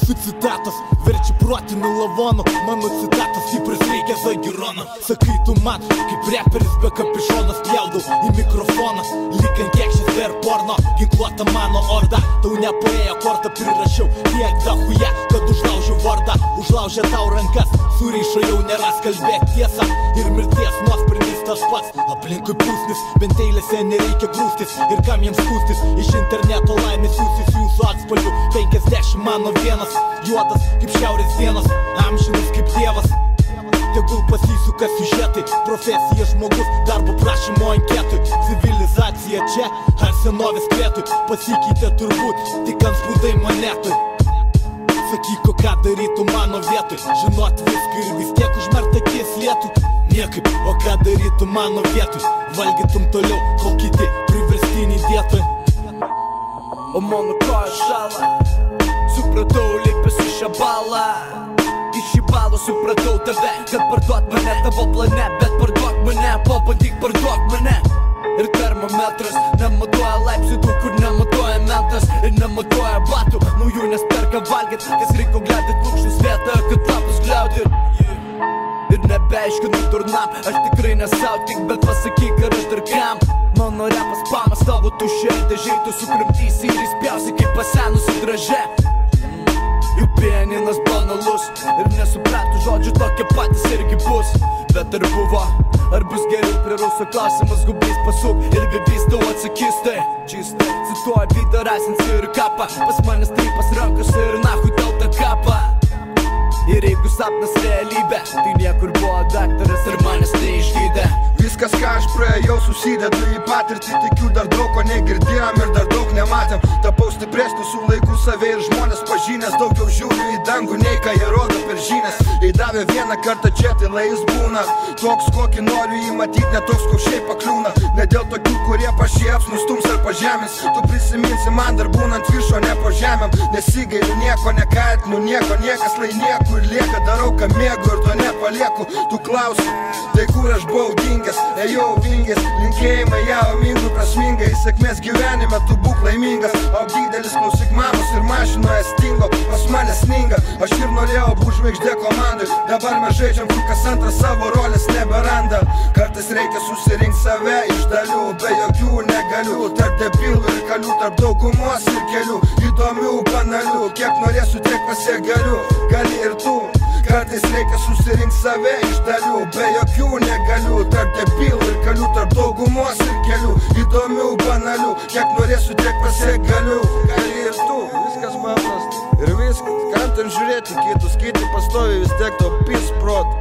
Jūsų citatos verčia protinį lavoną. Mano citatos stiprias reikia Zagirono. Sakai tu man, kaip reperis be kapišono spjaudau į mikrofoną, lyg ant kekšės per porno. Ginkluota mano orda, tau nepaėjo kortą, prirašiau tiek dahuja, kad užlaužiu vardą. Užlaužė tau rankas, surišo jau neras kalbėt tiesą. Ir mirties nuosprendis tas pats, aplinkui pusnis, bent eilėse nereikia grūstis. Ir kam jiems skūstis, iš interneto laimės siūsis jūsų atspalvių 50 mano vienas, juodas kaip šiaurės dienos, amžinas kaip dievas. Tegul pasisuka siužetai, profesija žmogus, darbo prašymo anketui. Civilizacija čia, ar senovės kvietui, pasikeitė turbūt, tik ant spūdai monetui. Sakyk, ką darytų mano vietoj, žinot viską ir vis tiek užmerkt akis lietų. Niekaip, o ką darytų mano vietoj, valgytum toliau, kol kiti priverstiniai dietoj. O mano koja šala, supratau, lipęs į šią balą. Iš šį balą supratau tave, kad parduot mane tavo plane, bet parduok mane, pabandyk parduok mane. Ir termometras nematuoja laipsnių tų, kur nematuoja mentas. Ir nematuoja batų, naujų nes perka valgyt, kas reiko gliaudyt lūkštus vietą, kad lapus gliaudyt. Ir nebeaiškinu durnam, aš tikrai nesau tik, bet pasakyk, ar aš dar kam. Mano repas pamas tavo tuščiai dėžiai, tu sukrimtysi ir įspjausi kaip pasenusi dražė. Jų pianinas banalus ir nesupratų žodžių, tokie patys irgi bus. Bet ar buvo, ar bus geriau, prie ruso klausimas gubys pasuk ir bibys tau atsakys tai čistai. Cituoja vydą rasinsi ir kapą, pas manęs tripas rankose ir nahui tau tą kapą. Ir jeigu sapnas realybė, tai niekur buvo daktaras ir manęs neišgydė. Viskas, ką aš praėjau, susidedu į patirtį. Tikiu, dar daug ko negirdėjom ir dar daug nematėm. Tapau stipresniu su laiku, save ir žmonės pažinęs. Daugiau žiūriu į dangų, nei ką jie rodo per žinias. Įdavė vieną kartą čia, tai lai jis būna toks, kokį noriu jį matyti, ne toks, kok šiaip pakliūna. Ne dėl tokių, kurie pašieps, nustums ar pažemins. Tu prisiminsi man dar būnant viršo, ne po žemėm. Nesigailiu, nieko nekaltinu, nieko niekas lai nieku. Ir lieka, darau, ką mėgu ir to nepalieku. Tu klausi, tai kur aš buvau dingęs, ėjau vingęs. Linkėjimai jau mingų prasmingai, sėkmės gyvenime tu būk laimingas. Auk didelis, klausyk mamos ir mašinoje stingo, pas mane sninga. Aš ir norėjau būt žvaigždė komandai, dabar mes žaidžiam, kur kas antras savo rolės neberanda. Kartais reikia susirinkti save iš dalių, be jokių negalių. Tarp debilų ir kalių, tarp daugumos ir kelių, įdomių, banalių. Kiek norėsiu, tiek pasiek galiu, gali ir tu. Kartais reikia susirinkti save iš dalių, be jokių negalių. Tarp debilų ir kalių, tarp daugumos ir kelių, įdomių, banalių. Kiek norėsiu, tiek pasiek galiu, gali ir tu. Viskas paprasta ir viskas, kam ten žiūrėti kitus, kiti pastovi vis tiek to pis prot.